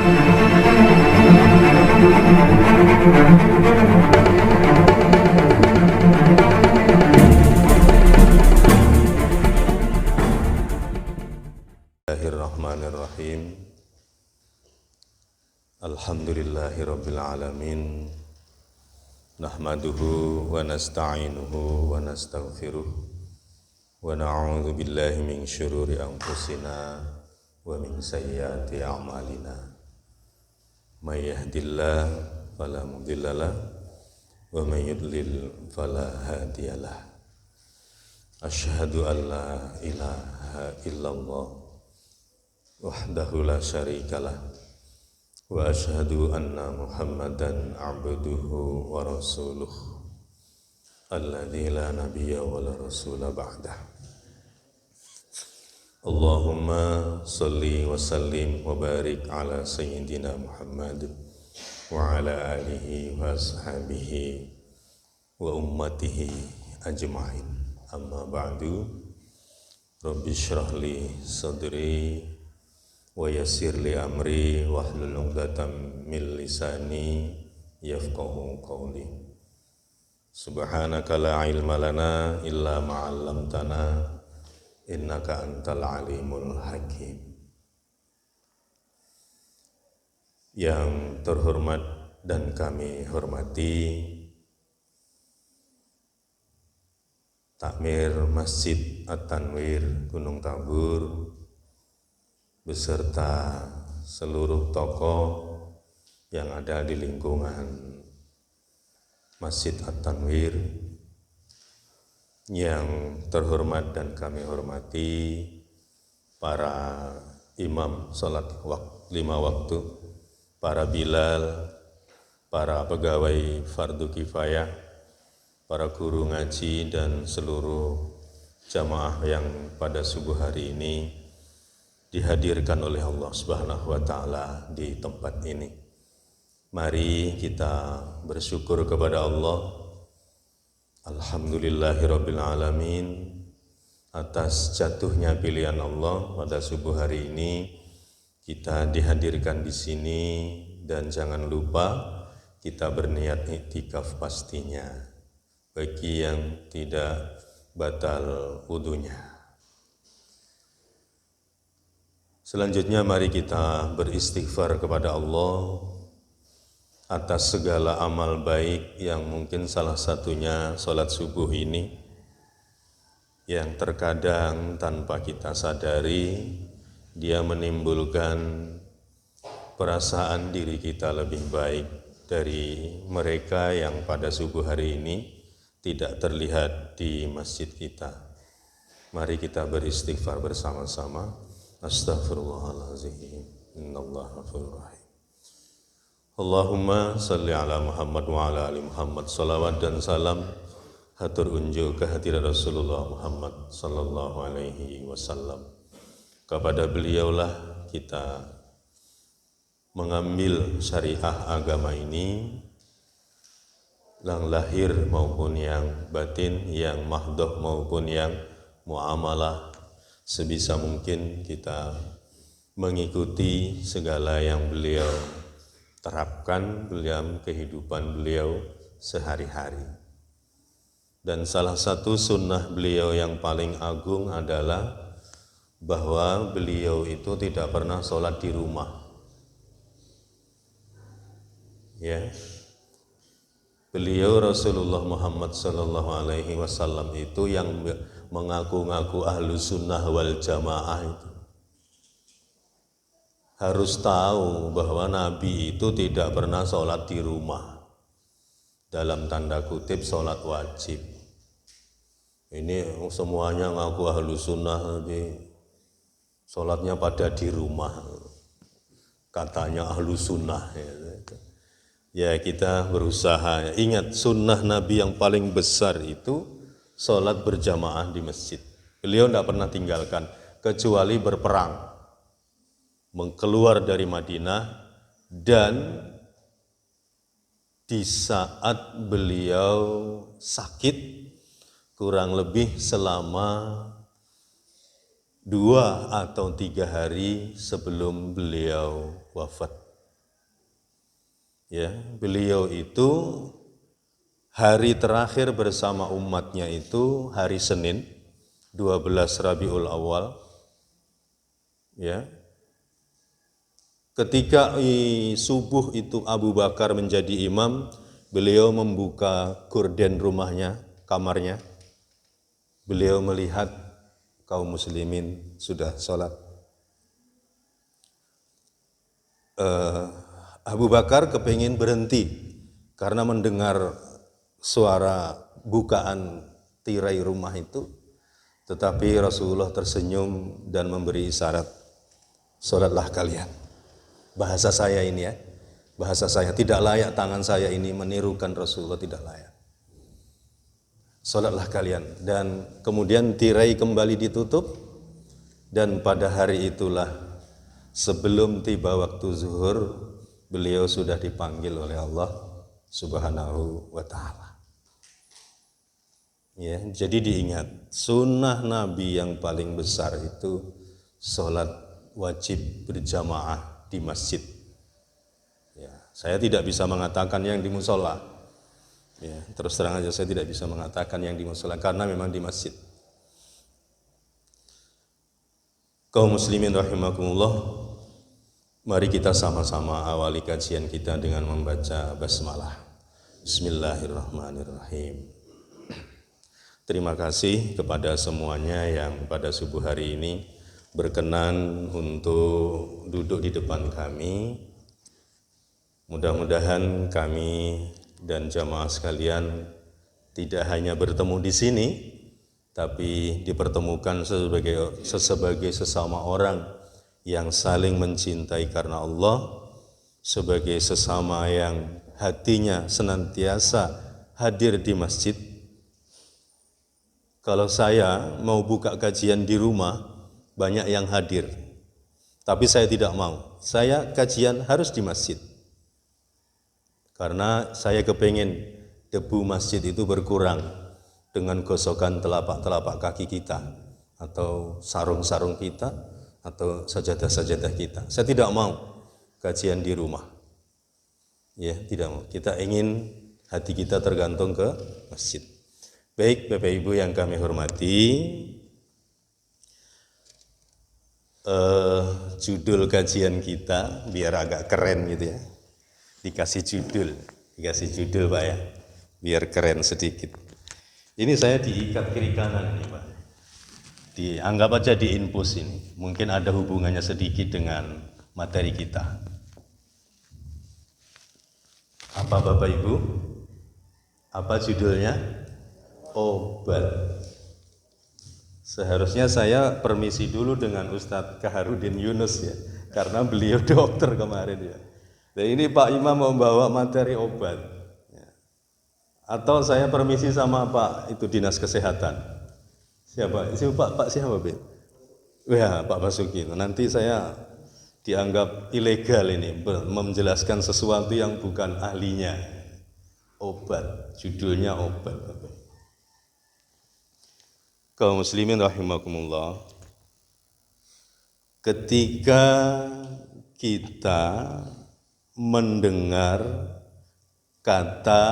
Bismillahirrahmanirrahim. Alhamdulillahirabbil alamin. Nahmaduhu wa nasta'inuhu wa nastaghfiruh. Wa na'udzu billahi min syururi anfusina wa min sayyiati a'malina. May yahdihillahu fala mudhillalah wa may yudlil fala hadiyalah. Asyhadu an la ilaha illallah wahdahu la syarikalah wa asyhadu anna Muhammadan abduhu wa rasuluh alladzi la nabiyya wa la rasula ba'dah. Allahumma shalli wa sallim wa barik ala sayyidina Muhammad wa ala alihi wa ashabihi wa ummatihi ajma'in. Amma ba'du. Rabbi shrah li sadri wa yassir li amri wahlul 'uqdatam min lisani yafqahu qawli. Subhanaka la ilma lana illa ma 'allamtana innaka antal alimul hakim. Yang terhormat dan kami hormati Takmir Masjid At-Tanwir Gunung Tambur beserta seluruh tokoh yang ada di lingkungan Masjid At-Tanwir, yang terhormat dan kami hormati para imam salat 5 waktu, para bilal, para pegawai fardu kifayah, para guru ngaji dan seluruh jamaah yang pada subuh hari ini dihadirkan oleh Allah Subhanahu wa taala di tempat ini. Mari kita bersyukur kepada Allah. Alhamdulillahirabbil alamin atas jatuhnya pilihan Allah pada subuh hari ini kita dihadirkan di sini, dan jangan lupa kita berniat iktikaf pastinya. Bagi yang tidak batal wudunya. Selanjutnya mari kita beristighfar kepada Allah atas segala amal baik yang mungkin salah satunya salat subuh ini, yang terkadang tanpa kita sadari dia menimbulkan perasaan diri kita lebih baik dari mereka yang pada subuh hari ini tidak terlihat di masjid kita. Mari kita beristighfar bersama-sama. Astaghfirullahaladzim. Innallaha ghafurur rahim. Allahumma salli ala Muhammad wa ala ali Muhammad. Salawat dan salam hatur unjuk kehadirat Rasulullah Muhammad sallallahu alaihi wasallam. Kepada beliaulah kita mengambil syariah agama ini, yang lahir maupun yang batin, yang mahdoh maupun yang muamalah. Sebisa mungkin kita mengikuti segala yang beliau terapkan dalam kehidupan beliau sehari-hari. Dan salah satu sunnah beliau yang paling agung adalah bahwa beliau itu tidak pernah sholat di rumah. Ya, beliau Rasulullah Muhammad sallallahu alaihi wasallam itu yang mengaku-ngaku ahlu sunnah wal jamaah itu harus tahu bahwa Nabi itu tidak pernah sholat di rumah, dalam tanda kutip sholat wajib. Ini semuanya ngaku ahlu sunnah tapi sholatnya pada di rumah, katanya ahlu sunnah. Ya, kita berusaha. Ingat, sunnah Nabi yang paling besar itu sholat berjamaah di masjid. Beliau tidak pernah tinggalkan, kecuali berperang, keluar dari Madinah, dan di saat beliau sakit, kurang lebih selama 2 atau 3 hari sebelum beliau wafat. Ya, beliau itu hari terakhir bersama umatnya itu hari Senin 12 Rabiul Awal. Ya. Ketika subuh itu Abu Bakar menjadi imam, beliau membuka gorden rumahnya, kamarnya. Beliau melihat kaum muslimin sudah sholat. Abu Bakar kepingin berhenti karena mendengar suara bukaan tirai rumah itu, tetapi Rasulullah tersenyum dan memberi isyarat, sholatlah kalian. Bahasa saya ini ya, bahasa saya, tidak layak tangan saya ini menirukan Rasulullah, tidak layak. Sholatlah kalian. Dan kemudian tirai kembali ditutup, dan pada hari itulah sebelum tiba waktu zuhur, beliau sudah dipanggil oleh Allah Subhanahu wa ta'ala. Ya, jadi diingat, sunnah Nabi yang paling besar itu sholat wajib berjamaah di masjid. Ya, saya tidak bisa mengatakan yang di musola. Ya, terus terang aja saya tidak bisa mengatakan yang di musola karena memang di masjid. Kaum muslimin rahimakumullah, mari kita sama-sama awali kajian kita dengan membaca basmalah. Bismillahirrahmanirrahim. Terima kasih kepada semuanya yang pada subuh hari ini berkenan untuk duduk di depan kami. Mudah-mudahan kami dan jamaah sekalian tidak hanya bertemu di sini, tapi dipertemukan sebagai sesama orang yang saling mencintai karena Allah, sebagai sesama yang hatinya senantiasa hadir di masjid. Kalau saya mau buka kajian di rumah, banyak yang hadir, tapi saya tidak mau. Saya kajian harus di masjid, karena saya kepingin debu masjid itu berkurang dengan gosokan telapak-telapak kaki kita, atau sarung-sarung kita, atau sajadah-sajadah kita. Saya tidak mau kajian di rumah. Ya, tidak mau. Kita ingin hati kita tergantung ke masjid. Baik, Bapak Ibu yang kami hormati, judul kajian kita biar agak keren gitu ya, dikasih judul Pak ya, biar keren sedikit. Ini saya diikat kiri kanan ini Pak, dianggap aja diinpus ini, mungkin ada hubungannya sedikit dengan materi kita. Apa Bapak Ibu? Apa judulnya? Obat. Seharusnya saya permisi dulu dengan Ustadz Kaharudin Yunus ya, karena beliau dokter kemarin ya. Dan ini Pak Imam membawa materi obat. Ya. Atau saya permisi sama Pak itu Dinas Kesehatan. Siapa? Pak siapa, Be? Ya, Pak Basuki. Nanti saya dianggap ilegal ini menjelaskan sesuatu yang bukan ahlinya. Obat, judulnya obat. Kaum muslimin rahimakumullah, ketika kita mendengar kata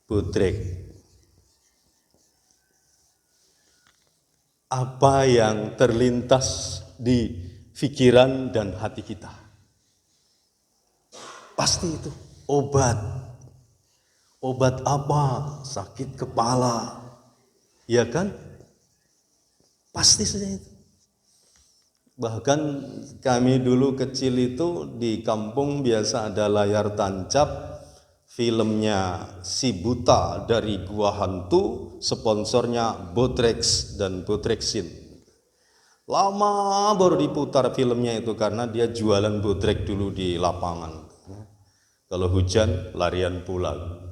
bodrek, apa yang terlintas di pikiran dan hati kita? Pasti itu obat. Obat apa? Sakit kepala, ya kan? Pasti saja itu. Bahkan kami dulu kecil itu di kampung biasa ada layar tancap, filmnya Si Buta dari Gua Hantu, sponsornya Bodrex dan Bodrexin. Lama baru diputar filmnya itu karena dia jualan bodrek dulu di lapangan. Kalau hujan larian pulang.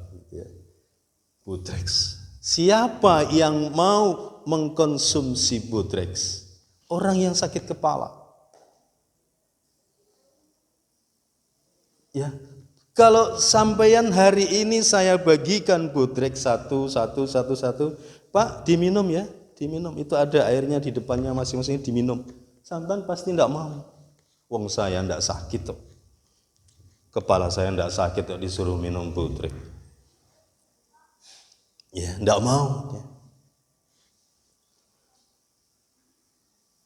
Bodrex. Siapa yang mau mengkonsumsi bodrex? Orang yang sakit kepala. Ya, kalau sampeyan hari ini saya bagikan bodrex satu, Pak diminum ya, diminum. Itu ada airnya di depannya masing-masing, diminum. Sampeyan pasti tidak mau. Wong saya tidak sakit toh. kepala saya tidak sakit kok disuruh minum Butrek. Ya, tidak mau.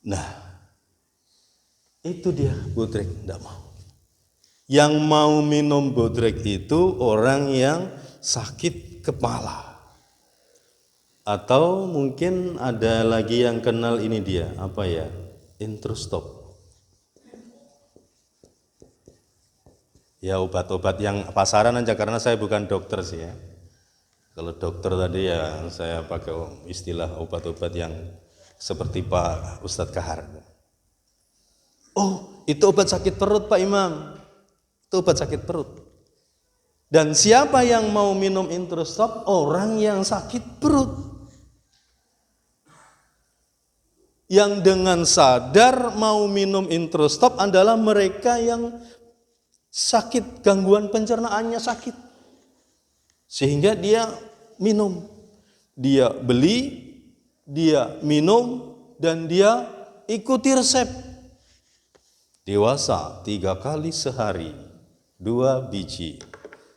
Nah, itu dia Butrek, tidak mau. Yang mau minum Butrek itu orang yang sakit kepala. Atau mungkin ada lagi yang kenal ini dia, apa ya? Intrustop. Ya obat-obat yang pasaran aja, karena saya bukan dokter sih ya. Kalau dokter tadi ya saya pakai istilah obat-obat yang seperti Pak Ustadz Kahar. Oh, itu obat sakit perut Pak Imam. Itu obat sakit perut. Dan siapa yang mau minum Intrustop? Orang yang sakit perut. Yang dengan sadar mau minum Intrustop adalah mereka yang sakit, gangguan pencernaannya sakit. Sehingga dia minum. Dia beli, dia minum, dan dia ikuti resep. Dewasa 3 kali sehari, 2 biji.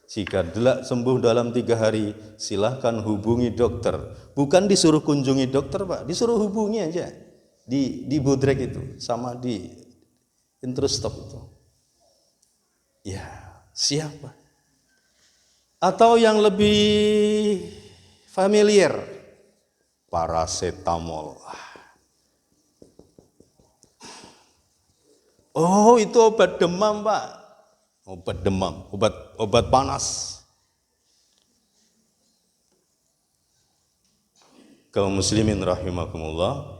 Jika sembuh dalam 3 hari, silahkan hubungi dokter. Bukan disuruh kunjungi dokter Pak, disuruh hubungi aja. Di Butrek itu, sama di Intrustop itu. Ya, siapa? Atau yang lebih familiar, paracetamol. Oh, itu obat demam, Pak. Obat demam, obat panas. Kaum muslimin rahimakumullah.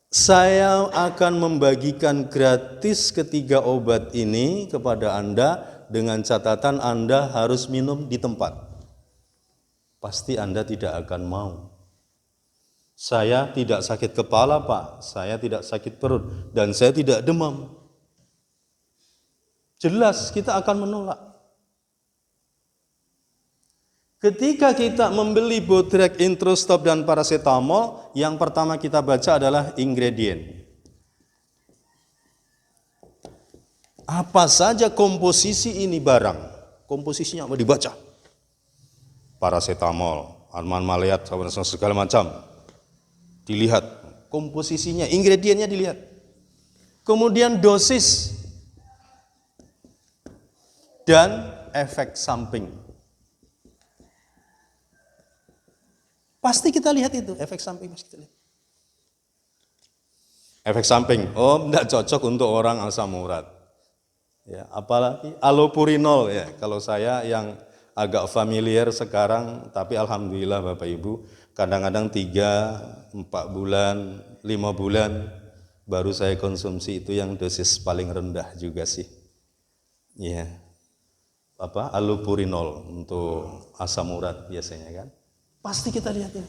Saya akan membagikan gratis ketiga obat ini kepada Anda dengan catatan Anda harus minum di tempat. Pasti Anda tidak akan mau. Saya tidak sakit kepala Pak, saya tidak sakit perut, dan saya tidak demam. Jelas kita akan menolak. Ketika kita membeli Butrek, Intrustop, dan paracetamol, yang pertama kita baca adalah ingredient. Apa saja komposisi ini barang? Komposisinya apa dibaca? Paracetamol, arman maleat, segala macam. Dilihat komposisinya, ingredientnya dilihat. Kemudian dosis dan efek samping. Pasti kita lihat itu, efek samping pasti kita lihat. Efek samping, tidak cocok untuk orang asam urat. Ya, apalagi allopurinol ya. Kalau saya yang agak familiar sekarang, tapi alhamdulillah Bapak Ibu, kadang-kadang 3, 4 bulan, 5 bulan baru saya konsumsi, itu yang dosis paling rendah juga sih. Ya. Allopurinol untuk asam urat biasanya kan. Pasti kita lihat ini.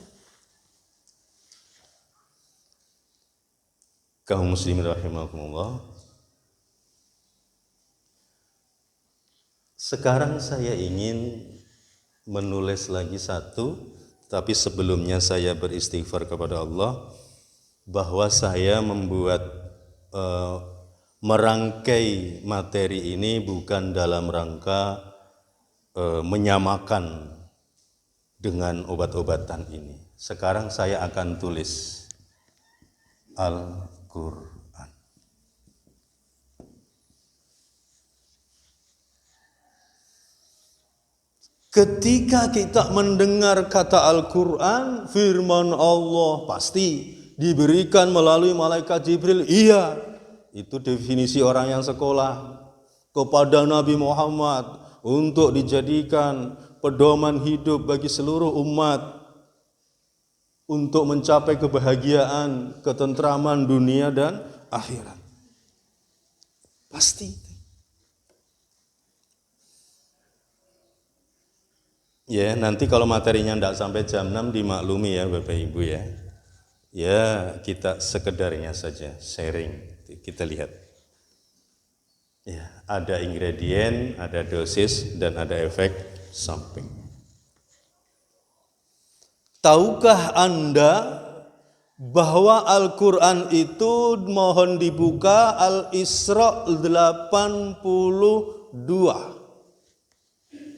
Kaum muslimin rahimakumullah. Sekarang saya ingin menulis lagi satu, tapi sebelumnya saya beristighfar kepada Allah bahwa saya membuat merangkai materi ini bukan dalam rangka menyamakan dengan obat-obatan ini. Sekarang saya akan tulis Al-Quran. Ketika kita mendengar kata Al-Quran, firman Allah pasti diberikan melalui malaikat Jibril. Iya, itu definisi orang yang sekolah kepada Nabi Muhammad untuk dijadikan pedoman hidup bagi seluruh umat untuk mencapai kebahagiaan, ketentraman dunia dan akhirat. Pasti. Ya, nanti kalau materinya tidak sampai jam 6 dimaklumi ya Bapak Ibu ya. Ya, kita sekedarnya saja sharing, kita lihat. Ya, ada ingredient, ada dosis, dan ada efek samping. Tahukah Anda bahwa Al-Quran itu mohon dibuka Al-Isra 82.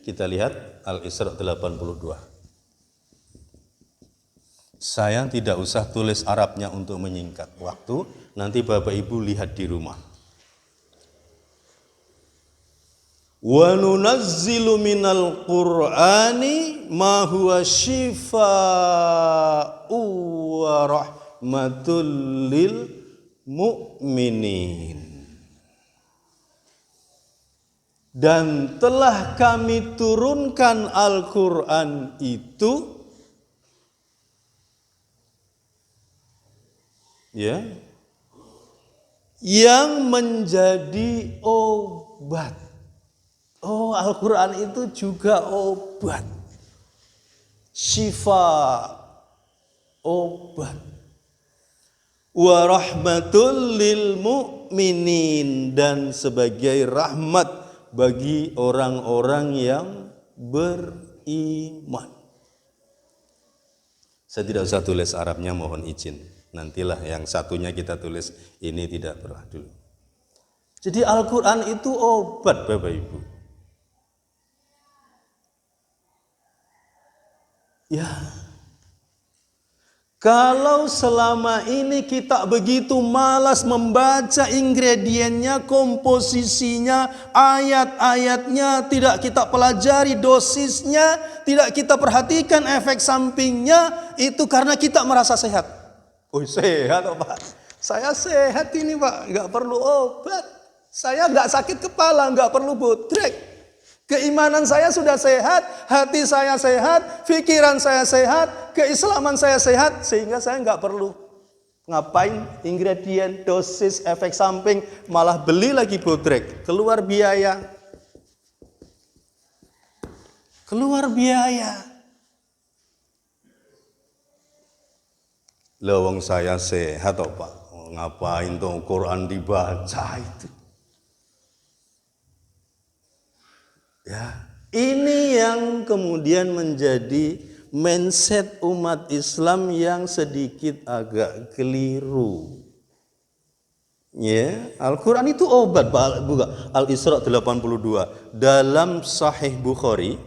Kita lihat Al-Isra 82. Saya tidak usah tulis Arabnya untuk menyingkat waktu, nanti Bapak Ibu lihat di rumah. Wa nunazzilu minal Qur'ani ma huwa shifaa'u wa rahmatul lil mu'minin. Dan telah kami turunkan Al-Quran itu ya, yang menjadi obat. Oh, Al-Quran itu juga obat. Syifa, obat. Wa rahmatul lil mu'minin, dan sebagai rahmat bagi orang-orang yang beriman. Saya tidak usah tulis Arabnya, mohon izin. Nantilah yang satunya kita tulis, ini tidak perlu dulu. Jadi Al-Quran itu obat, Bapak Ibu. Ya, kalau selama ini kita begitu malas membaca ingredientnya, komposisinya, ayat-ayatnya, tidak kita pelajari dosisnya, tidak kita perhatikan efek sampingnya, itu karena kita merasa sehat. Oh, sehat Pak, saya sehat ini Pak, nggak perlu obat. Saya nggak sakit kepala, nggak perlu bodrek. Keimanan saya sudah sehat, hati saya sehat, pikiran saya sehat, keislaman saya sehat, sehingga saya nggak perlu ngapain ingredient, dosis, efek samping, malah beli lagi bodrek, keluar biaya. Lawang saya sehat toh Pak, ngapain tuh Quran dibaca itu? Ya, ini yang kemudian menjadi mindset umat Islam yang sedikit agak keliru. Ya, Al-Quran itu obat, bukan? Al-Isra 82 dalam Sahih Bukhari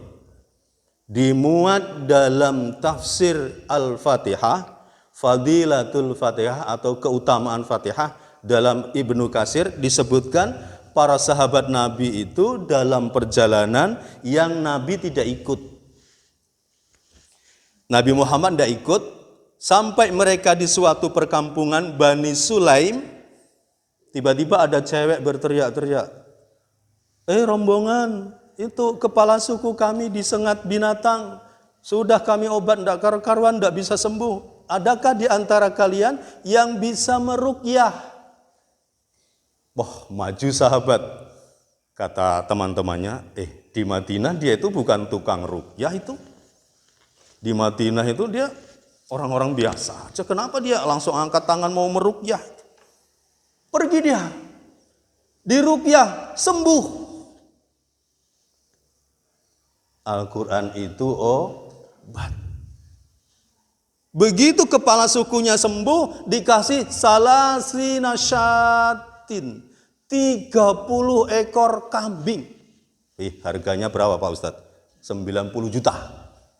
dimuat dalam tafsir Al-Fatihah, Fadilatul Fatihah atau keutamaan Fatihah. Dalam Ibnu Katsir disebutkan para sahabat Nabi itu dalam perjalanan yang Nabi tidak ikut. Nabi Muhammad tidak ikut, sampai mereka di suatu perkampungan Bani Sulaim, tiba-tiba ada cewek berteriak-teriak, rombongan, itu kepala suku kami disengat binatang, sudah kami obat tidak karu-karuan, tidak bisa sembuh. Adakah di antara kalian yang bisa meruqyah? Wah, maju sahabat. Kata teman-temannya, di Madinah dia itu bukan tukang ruqyah itu. Di Madinah itu dia orang-orang biasa aja. Kenapa dia langsung angkat tangan mau meruqyah? Pergi dia. Diruqyah, sembuh. Al-Quran itu obat. Begitu kepala sukunya sembuh, dikasih salasina syatin, 30 ekor kambing. Harganya berapa Pak Ustadz? 90 juta.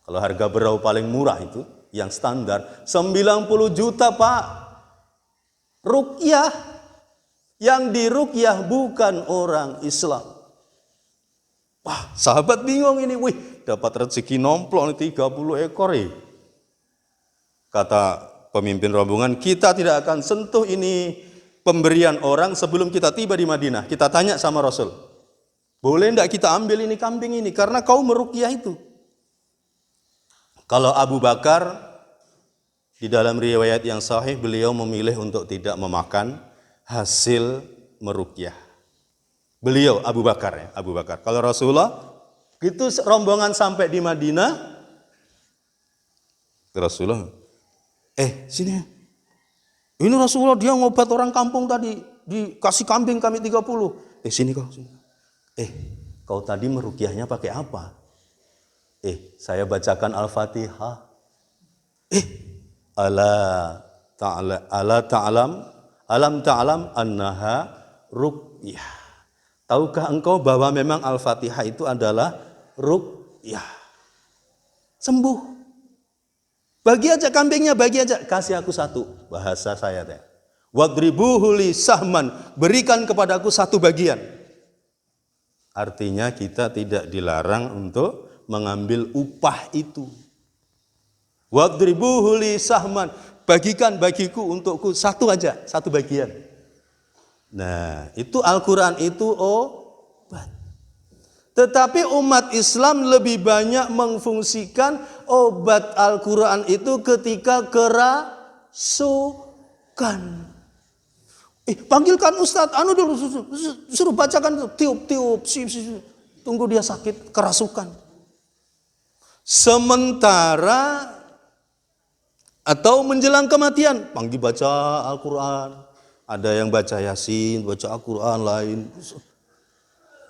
Kalau harga berau paling murah itu, yang standar, 90 juta Pak. Ruqyah. Yang diruqyah bukan orang Islam. Wah, sahabat bingung ini. Wih, dapat rezeki nomplok 30 ekor ya. Kata pemimpin rombongan, kita tidak akan sentuh ini pemberian orang sebelum kita tiba di Madinah. Kita tanya sama Rasul, boleh enggak kita ambil ini kambing ini karena kau meruqyah itu. Kalau Abu Bakar, di dalam riwayat yang sahih, beliau memilih untuk tidak memakan hasil meruqyah. Beliau Abu Bakar ya, Abu Bakar. Kalau Rasulullah, gitu rombongan sampai di Madinah, Rasulullah, sini. Ini Rasulullah dia ngobat orang kampung tadi, dikasih kambing kami 30. Sini kau. Sini. Kau tadi meruqyahnya pakai apa? Saya bacakan Al-Fatihah. Ala alam ta'lam annaha ruqyah. Tahukah engkau bahwa memang Al-Fatihah itu adalah ruqyah? Sembuh. Bagi aja kambingnya, bagi aja. Kasih aku satu. Bahasa saya teh. Wadribuhu li sahman. Berikan kepadaku satu bagian. Artinya kita tidak dilarang untuk mengambil upah itu. Wadribuhu li sahman. Bagikan bagiku untukku satu aja, satu bagian. Nah, itu Al-Quran itu obat. Tetapi umat Islam lebih banyak mengfungsikan obat Al-Quran itu ketika kerasukan. Panggilkan Ustadz, dulu, suruh bacakan, tiup, tunggu dia sakit, kerasukan. Sementara atau menjelang kematian, panggil baca Al-Quran. Ada yang baca Yasin, baca Al-Quran lain.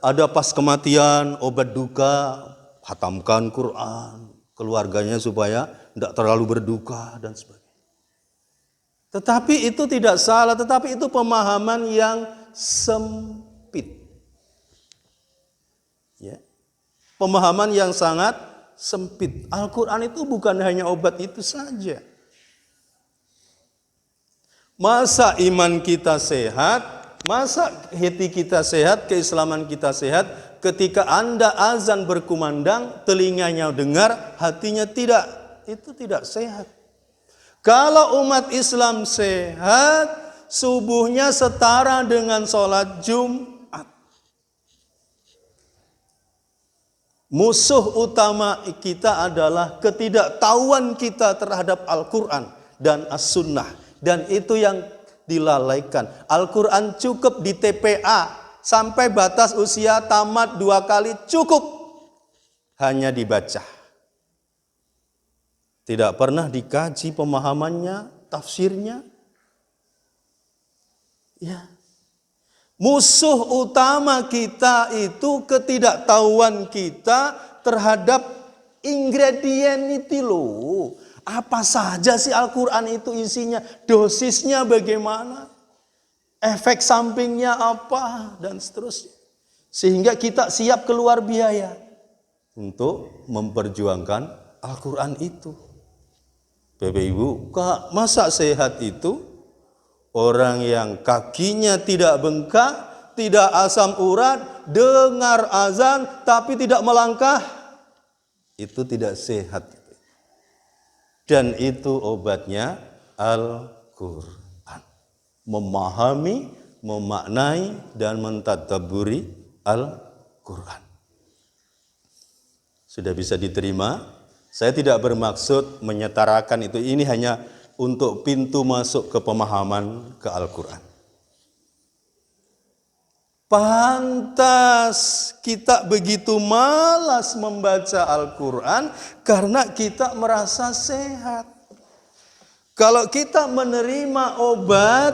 Ada pas kematian, obat duka, hatamkan Quran. Keluarganya supaya tidak terlalu berduka dan sebagainya. Tetapi itu tidak salah, tetapi itu pemahaman yang sempit. Ya. Pemahaman yang sangat sempit. Al-Quran itu bukan hanya obat itu saja. Masa iman kita sehat, masa hati kita sehat, keislaman kita sehat, ketika Anda azan berkumandang, telinganya dengar, hatinya tidak, itu tidak sehat. Kalau umat Islam sehat, subuhnya setara dengan sholat Jumat. Musuh utama kita adalah ketidaktahuan kita terhadap Al-Quran dan As-Sunnah. Dan itu yang dilalaikan. Al-Quran cukup di TPA. Sampai batas usia tamat 2 kali cukup. Hanya dibaca. Tidak pernah dikaji pemahamannya, tafsirnya. Ya. Musuh utama kita itu ketidaktahuan kita terhadap ingredient itu loh. Apa saja sih Al-Quran itu isinya? Dosisnya bagaimana? Efek sampingnya apa? Dan seterusnya. Sehingga kita siap keluar biaya untuk memperjuangkan Al-Quran itu. Bapak Ibu, masa sehat itu orang yang kakinya tidak bengkak, tidak asam urat, dengar azan tapi tidak melangkah, itu tidak sehat. Dan itu obatnya Al-Quran. Memahami, memaknai, dan mentadabburi Al-Quran. Sudah bisa diterima? Saya tidak bermaksud menyetarakan itu. Ini hanya untuk pintu masuk ke pemahaman ke Al-Quran. Pantas kita begitu malas membaca Al-Quran karena kita merasa sehat. Kalau kita menerima obat,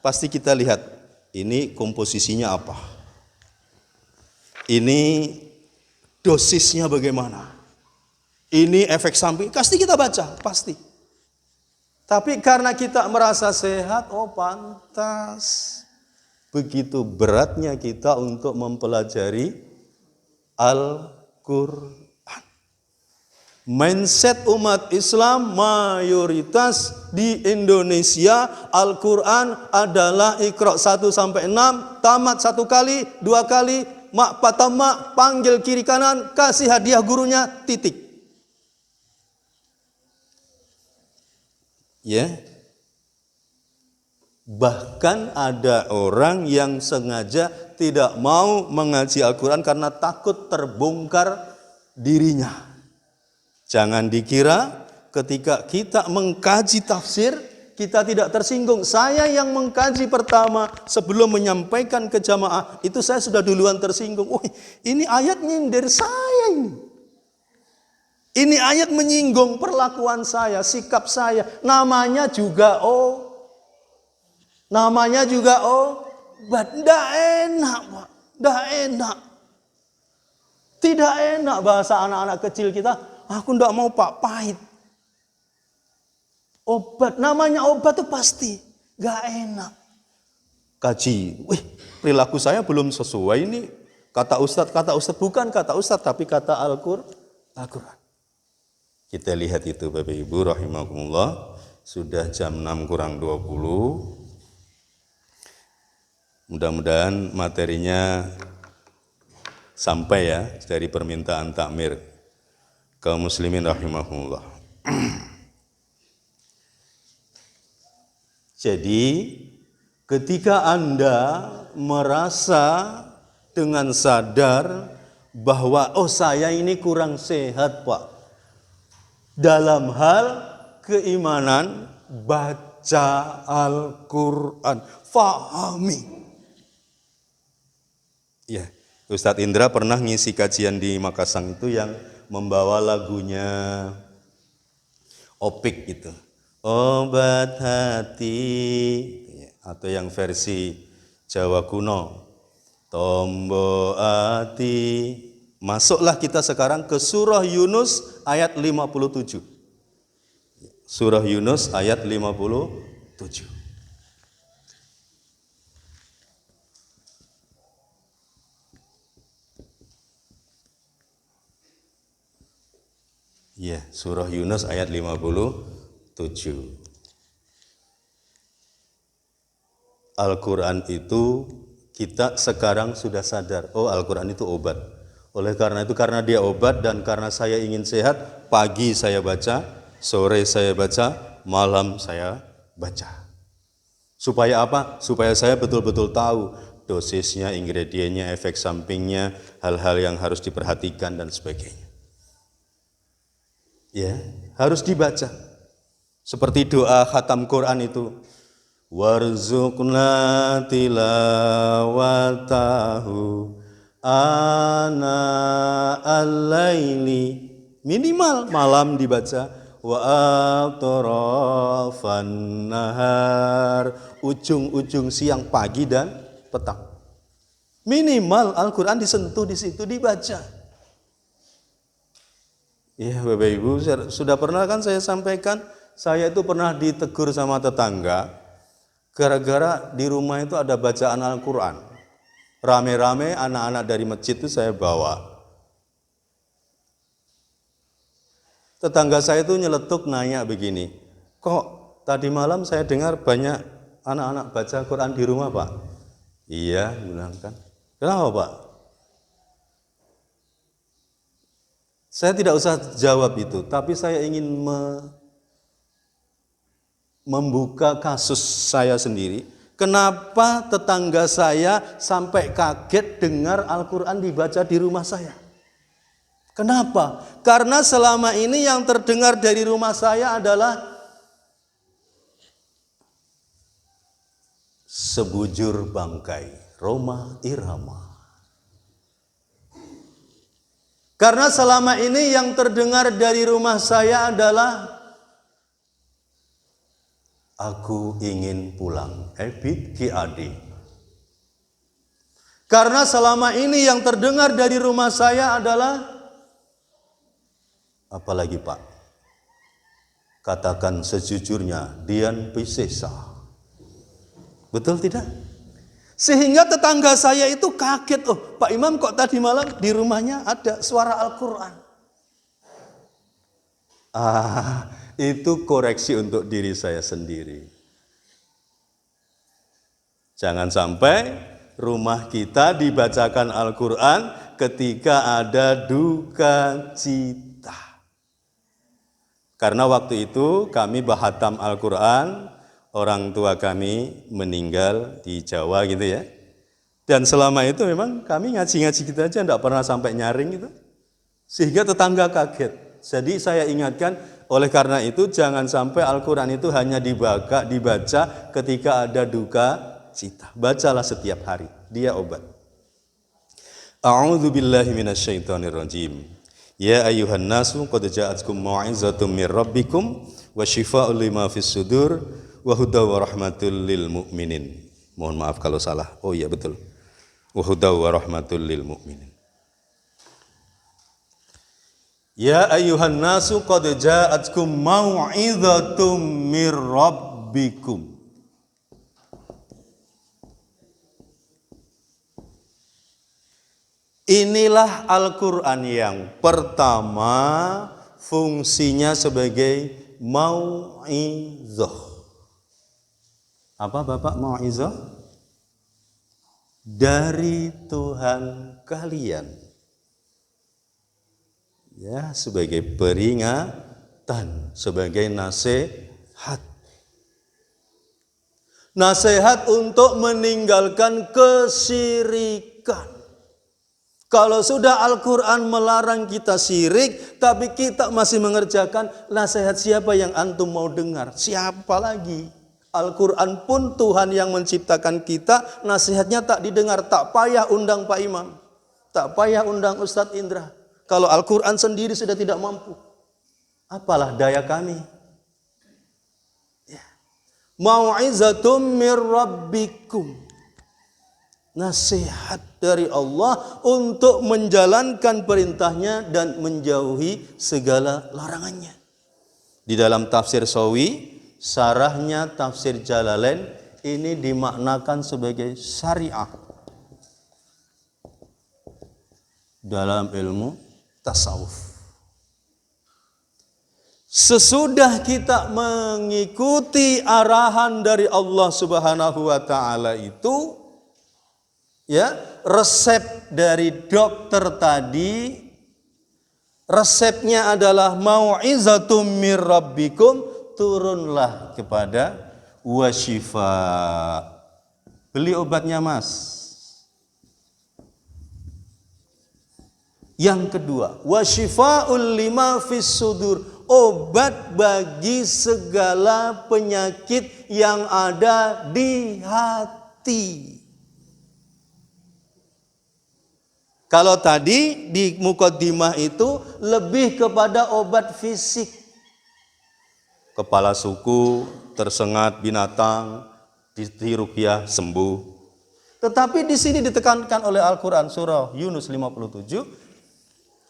pasti kita lihat ini komposisinya apa. Ini dosisnya bagaimana. Ini efek samping, pasti kita baca, pasti. Tapi karena kita merasa sehat, pantas. Begitu beratnya kita untuk mempelajari Al-Quran. Mindset umat Islam mayoritas di Indonesia, Al-Quran adalah Iqra 1-6, tamat 1 kali, 2 kali, mak patama, panggil kiri kanan, kasih hadiah gurunya, titik. Ya. Bahkan ada orang yang sengaja tidak mau mengaji Al-Quran karena takut terbongkar dirinya. Jangan dikira ketika kita mengkaji tafsir, kita tidak tersinggung. Saya yang mengkaji pertama sebelum menyampaikan ke jamaah, itu saya sudah duluan tersinggung. Ini ayat nyindir saya ini. Ini ayat menyinggung perlakuan saya, sikap saya. Namanya juga tidak enak, Pak. Tidak enak. Tidak enak bahasa anak-anak kecil kita. Aku tidak mau Pak, pahit. Obat, namanya obat tuh pasti gak enak. Kaji, perilaku saya belum sesuai ini. Kata Ustadz, bukan kata Ustadz, tapi kata Al-Quran. Kita lihat itu Bapak Ibu rahimakumullah. Sudah jam 6 kurang 20. Mudah-mudahan materinya sampai ya dari permintaan takmir kaum muslimin rahimahumullah. Jadi ketika Anda merasa dengan sadar bahwa saya ini kurang sehat Pak dalam hal keimanan, baca Al-Quran, fahami. Ya, Ustadz Indra pernah ngisi kajian di Makassar itu yang membawa lagunya Opik gitu. Obat hati, atau yang versi Jawa kuno, Tombo hati. Masuklah kita sekarang ke surah Yunus ayat 57. Surah Yunus ayat 57. Ya, surah Yunus ayat 57. Al-Quran itu kita sekarang sudah sadar, Al-Quran itu obat. Oleh karena itu, karena dia obat dan karena saya ingin sehat, pagi saya baca, sore saya baca, malam saya baca. Supaya apa? Supaya saya betul-betul tahu dosisnya, ingredientnya, efek sampingnya, hal-hal yang harus diperhatikan dan sebagainya. Ya, harus dibaca. Seperti doa khatam Quran itu, warzuqna tilawatahu ana al-laili, minimal malam dibaca, wa atrafan nahar, ujung-ujung siang, pagi dan petang. Minimal Al-Quran disentuh di situ, dibaca. Ya Bapak Ibu, sudah pernah kan saya sampaikan, saya itu pernah ditegur sama tetangga gara-gara di rumah itu ada bacaan Al-Quran. Rame-rame anak-anak dari masjid itu saya bawa. Tetangga saya itu nyeletuk nanya begini, kok tadi malam saya dengar banyak anak-anak baca Quran di rumah Pak? Iya, bilang kan. Kenapa Pak? Saya tidak usah jawab itu, tapi saya ingin membuka kasus saya sendiri. Kenapa tetangga saya sampai kaget dengar Al-Quran dibaca di rumah saya? Kenapa? Karena selama ini yang terdengar dari rumah saya adalah sebujur bangkai, Roma Irama. Karena selama ini yang terdengar dari rumah saya adalah aku ingin pulang, Ebit Ki Adi. Karena selama ini yang terdengar dari rumah saya adalah, apalagi Pak, katakan sejujurnya, Dian Piscesa. Betul tidak? Sehingga tetangga saya itu kaget, Pak Imam kok tadi malam di rumahnya ada suara Al-Quran. Itu koreksi untuk diri saya sendiri. Jangan sampai rumah kita dibacakan Al-Quran ketika ada duka cita. Karena waktu itu kami bahatam Al-Quran, orang tua kami meninggal di Jawa gitu ya. Dan selama itu memang kami ngaji-ngaji gitu aja, enggak pernah sampai nyaring gitu. Sehingga tetangga kaget. Jadi saya ingatkan, oleh karena itu jangan sampai Al-Quran itu hanya dibaca ketika ada duka cita. Bacalah setiap hari, dia obat. A'udzu billahi minasyaitonir rajim. Ya ayyuhan nasu qad ja'atkum mau'izatum mir rabbikum wa syifaa'un lima fis sudur wa hudaw wa rahmatul lil mu'minin. Mohon maaf kalau salah. Oh iya betul. Wa hudaw wa rahmatul lil mu'minin. Ya ayuhan nasu qad ja'atkum mau'izatum mir rabbikum. Inilah Al-Quran yang pertama fungsinya sebagai mau'izah. Apa Bapak mau'izah? Dari Tuhan kalian. Ya, sebagai peringatan, sebagai nasihat. Nasihat untuk meninggalkan kesyirikan. Kalau sudah Al-Quran melarang kita syirik, tapi kita masih mengerjakan, nasihat siapa yang antum mau dengar? Siapa lagi? Al-Quran pun Tuhan yang menciptakan kita, nasihatnya tak didengar. Tak payah undang Pak Imam, tak payah undang Ustadz Indra. Kalau Al-Quran sendiri sudah tidak mampu, apalah daya kami? Ya. Mau'izatum mir rabbikum. Nasihat dari Allah untuk menjalankan perintahnya dan menjauhi segala larangannya. Di dalam tafsir Sawi, sarahnya tafsir Jalalain ini dimaknakan sebagai syariah dalam ilmu tasawuf. Sesudah kita mengikuti arahan dari Allah Subhanahu wa taala itu, ya, resep dari dokter tadi, resepnya adalah mau'izatum mir rabbikum, turunlah kepada wasyifa. Beli obatnya Mas. Yang kedua, wasyifa'ul lima fis sudur, obat bagi segala penyakit yang ada di hati. Kalau tadi di mukaddimah itu lebih kepada obat fisik. Kepala suku, tersengat binatang, diruqyah sembuh. Tetapi di sini ditekankan oleh Al-Quran surah Yunus 57,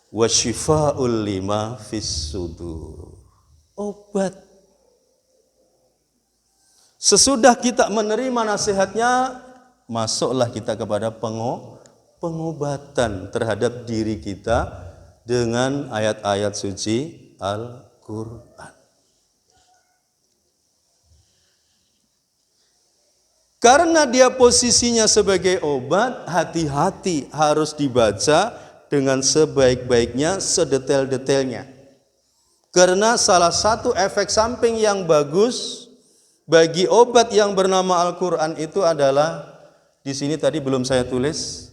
wasyifa'ul lima fis sudur, obat. Sesudah kita menerima nasihatnya, masuklah kita kepada pengobatan terhadap diri kita dengan ayat-ayat suci Al-Quran. Karena dia posisinya sebagai obat, hati-hati harus dibaca dengan sebaik-baiknya, sedetail-detailnya. Karena salah satu efek samping yang bagus bagi obat yang bernama Al-Quran itu adalah, di sini tadi belum saya tulis,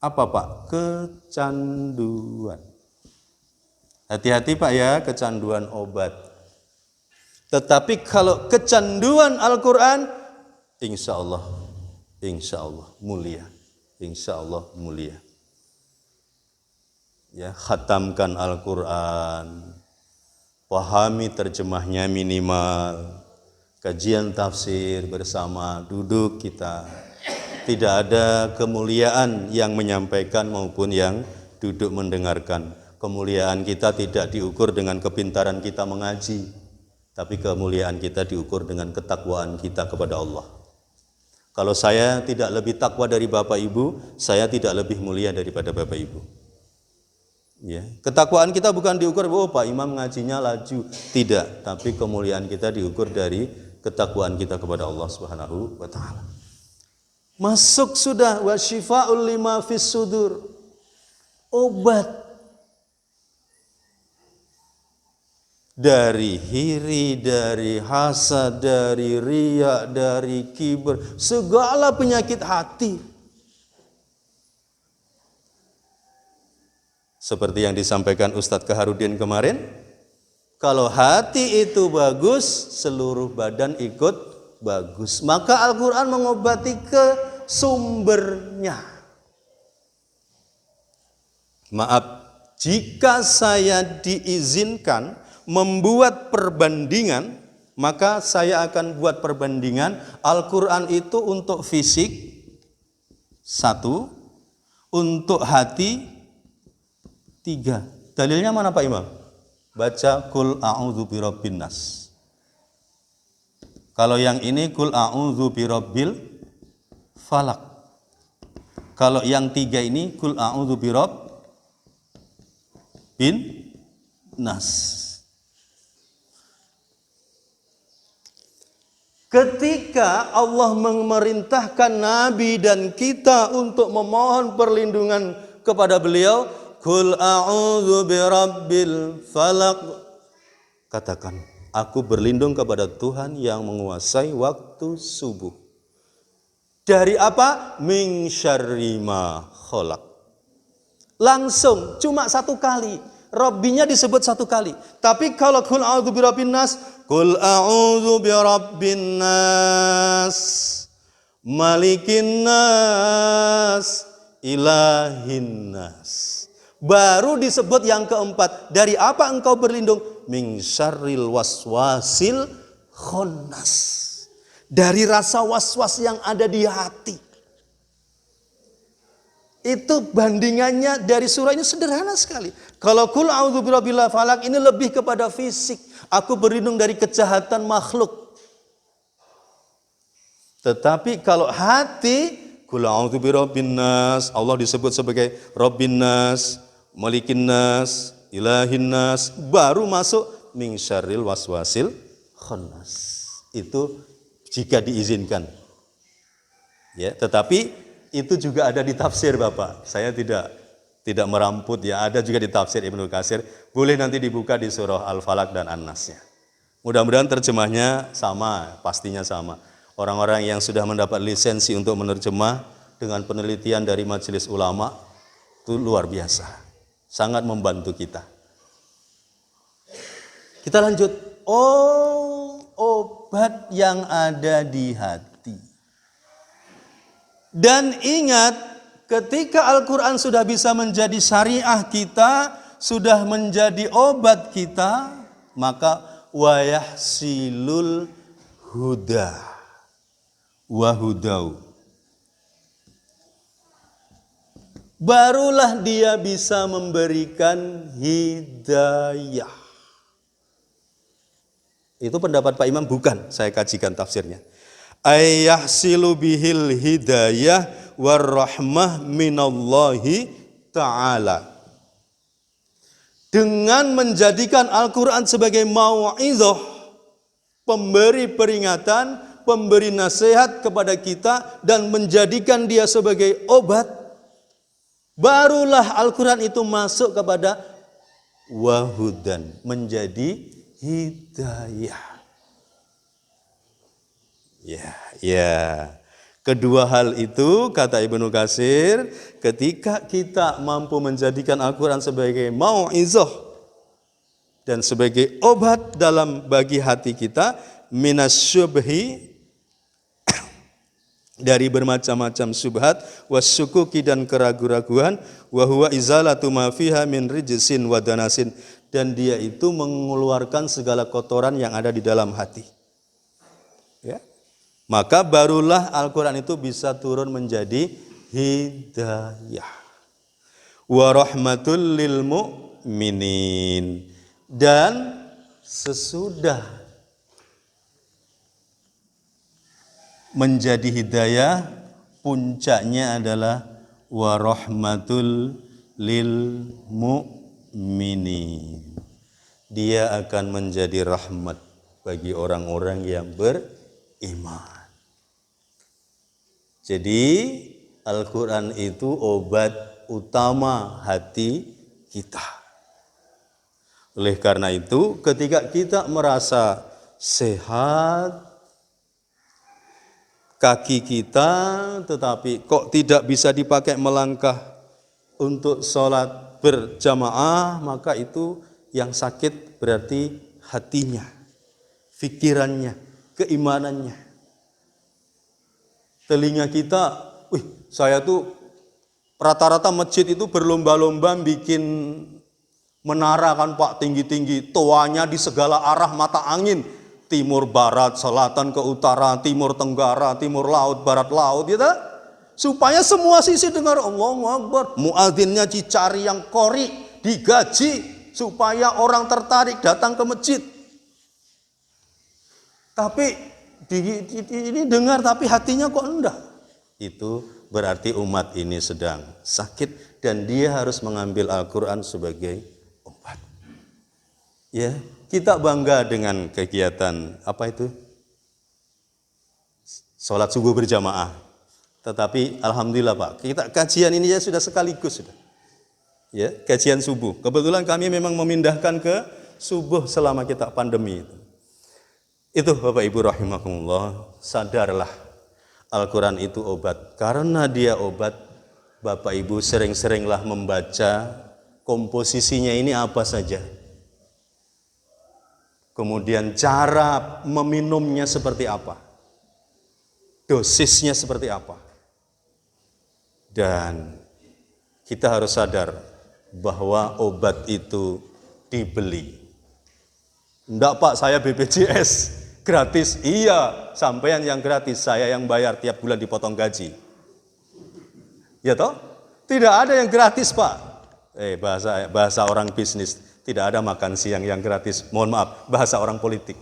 apa Pak? Kecanduan. Hati-hati Pak ya, kecanduan obat. Tetapi kalau kecanduan Al-Quran, insya Allah mulia. Insya Allah mulia. Ya, khatamkan Al-Quran, pahami terjemahnya minimal, kajian tafsir bersama, duduk kita. Tidak ada kemuliaan yang menyampaikan maupun yang duduk mendengarkan. Kemuliaan kita tidak diukur dengan kepintaran kita mengaji, tapi kemuliaan kita diukur dengan ketakwaan kita kepada Allah. Kalau saya tidak lebih takwa dari Bapak Ibu, saya tidak lebih mulia daripada Bapak Ibu. Ya, ketakwaan kita bukan diukur, oh Pak Imam ngajinya laju, tidak, tapi kemuliaan kita diukur dari ketakwaan kita kepada Allah Subhanahu wa taala. Masuk sudah wasyifa'ul lima fis sudur, obat dari hiri, dari hasad, dari riya, dari kibir, segala penyakit hati. Seperti yang disampaikan Ustadz Kaharudin kemarin, kalau hati itu bagus, seluruh badan ikut bagus. Maka Al-Quran mengobati ke sumbernya. Maaf, jika saya diizinkan membuat perbandingan, maka saya akan buat perbandingan Al-Quran itu untuk fisik, satu, untuk hati, 3. Dalilnya mana Pak Imam? Baca kul a'udzu birabbin nas. Kalau yang ini kul a'udzu birabbil falak. Kalau yang 3 ini kul a'udzu birabbin nas. Ketika Allah memerintahkan Nabi dan kita untuk memohon perlindungan kepada beliau, kul a'udzu birabbil falaq. Katakan, aku berlindung kepada Tuhan yang menguasai waktu subuh. Dari apa? Min syarri ma khalaq. Langsung, cuma 1 kali. Rabbinya disebut 1 kali. Tapi kalau kul a'udzu birabbin nas, kul a'udzu birabbin nas, malikin nas, ilahin nas. Baru disebut yang keempat. Dari apa engkau berlindung? Min syarril waswasil khannas. Dari rasa waswas yang ada di hati. Itu bandingannya dari surah ini sederhana sekali. Kalau kul a'udzu birabbil falaq ini lebih kepada fisik. Aku berlindung dari kejahatan makhluk. Tetapi kalau hati, kul a'udzu birabbin nas, Allah disebut sebagai Rabbin nas, Malikin nas, Ilahin nas, baru masuk min syarril waswasil khannas. Itu jika diizinkan. Ya, tetapi itu juga ada di tafsir Bapak. Saya tidak meramput ya, ada juga di tafsir Ibnu Katsir. Boleh nanti dibuka di surah Al-Falaq dan An-Nasnya. Mudah-mudahan terjemahnya sama, pastinya sama. Orang-orang yang sudah mendapat lisensi untuk menerjemah dengan penelitian dari majelis ulama itu luar biasa. Sangat membantu kita. Kita lanjut. Oh, obat yang ada di hati. Dan ingat, ketika Al-Quran sudah bisa menjadi syariah kita, sudah menjadi obat kita, maka wayahsilul huda wahudau. Barulah dia bisa memberikan hidayah. Itu pendapat Pak Imam, bukan, saya kajikan tafsirnya. Ayyahsilu bihil hidayah warrahmah minallahi ta'ala. Dengan menjadikan Al-Quran sebagai mau'izah, pemberi peringatan, pemberi nasihat kepada kita, dan menjadikan dia sebagai obat, barulah Al-Quran itu masuk kepada wahudan, menjadi hidayah. Ya. Kedua hal itu, kata Ibnu Katsir, ketika kita mampu menjadikan Al-Quran sebagai mau'izah dan sebagai obat dalam bagi hati kita, minasyubhi, dari bermacam-macam syubhat, wasyukuki, dan keraguan-raguan, wa huwa izalatu ma fiha min rijsin wa danasin, dan dia itu mengeluarkan segala kotoran yang ada di dalam hati. Ya. Maka barulah Al-Quran itu bisa turun menjadi hidayah. Wa rahmatul lil mu'minin. Dan sesudah menjadi hidayah, puncaknya adalah wa rahmatul lil mu'minin. Dia akan menjadi rahmat bagi orang-orang yang beriman. Jadi Al-Quran itu obat utama hati kita. Oleh karena itu, ketika kita merasa sehat kaki kita, tetapi kok tidak bisa dipakai melangkah untuk sholat berjamaah, maka itu yang sakit berarti hatinya, pikirannya, keimanannya. Telinga kita, saya tuh rata-rata masjid itu berlomba-lomba bikin menara kan Pak, tinggi-tinggi, toanya di segala arah mata angin, timur, barat, selatan ke utara, timur, tenggara, timur laut, barat laut, gitu. Supaya semua sisi dengar Allahu Akbar. Muadzinnya dicari yang qori, digaji. supaya orang tertarik datang ke masjid. Tapi ini dengar tapi hatinya kok enggak. Itu berarti umat ini sedang sakit dan dia harus mengambil Al-Quran sebagai obat. Ya, kita bangga dengan kegiatan apa itu? Sholat subuh berjamaah. Tetapi alhamdulillah Pak, kita kajian ini ya sudah sekaligus sudah. Ya, kajian subuh. Kebetulan kami memang memindahkan ke subuh selama kita pandemi itu. Itu Bapak Ibu rahimakumullah, sadarlah Al-Quran itu obat. Karena dia obat, Bapak Ibu sering-seringlah membaca komposisinya ini apa saja. Kemudian cara meminumnya seperti apa. Dosisnya seperti apa. Dan kita harus sadar bahwa obat itu dibeli. Enggak Pak, saya BPJS gratis. Iya, sampean yang gratis, saya yang bayar tiap bulan dipotong gaji. Ya toh? Tidak ada yang gratis Pak. Bahasa orang bisnis, tidak ada makan siang yang gratis. Mohon maaf, bahasa orang politik.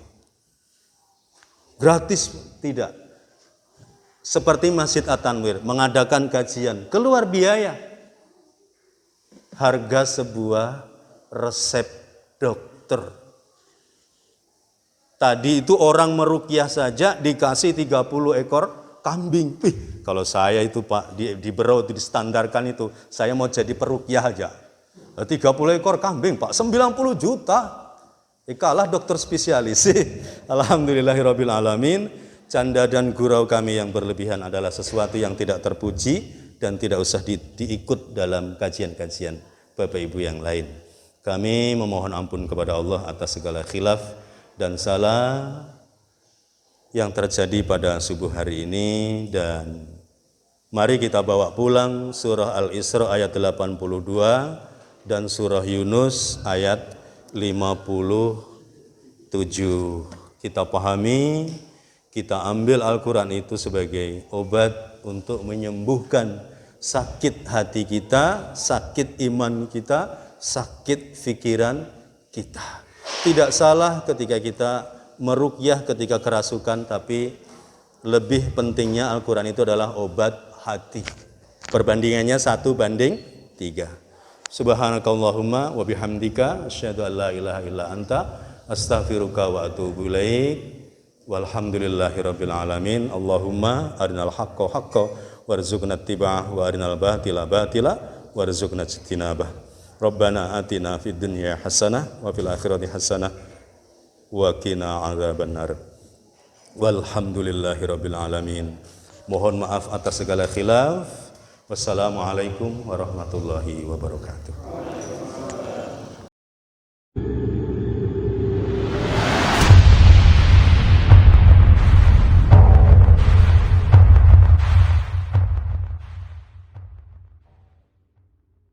Gratis tidak. Seperti Masjid At-Tanwir mengadakan kajian, keluar biaya. Harga sebuah resep dokter. Tadi itu orang meruqyah saja dikasih 30 ekor kambing. Kalau saya itu Pak, di Berau itu distandarkan itu, saya mau jadi peruqyah aja. 30 ekor kambing Pak, 90 juta. Kalah dokter spesialis. Alhamdulillahirabbil alamin. Canda dan gurau kami yang berlebihan adalah sesuatu yang tidak terpuji dan tidak usah diikut dalam kajian-kajian Bapak Ibu yang lain. Kami memohon ampun kepada Allah atas segala khilaf dan salah yang terjadi pada subuh hari ini, dan mari kita bawa pulang surah Al-Isra ayat 82 dan surah Yunus ayat 57. Kita pahami, kita ambil Al-Quran itu sebagai obat untuk menyembuhkan sakit hati kita, sakit iman kita, sakit pikiran kita. Tidak salah ketika kita meruqyah ketika kerasukan, tapi lebih pentingnya Al-Quran itu adalah obat hati. Perbandingannya 1:3. Subhanakallahumma wa bihamdika asyhadu an la ilaha illa anta astaghfiruka wa atubu ilaik. Walhamdulillahirabbil alamin. Allahumma arinal haqqo haqqo warzuqna ittiba'ah wa arinal batila batila warzuqna ijtinabah. Rabbana atina fid dunya hasanah wa fil akhirati hasanah wa qina adzabannar. Walhamdulillahirabbil alamin. Mohon maaf atas segala khilaf. Wassalamualaikum warahmatullahi wabarakatuh.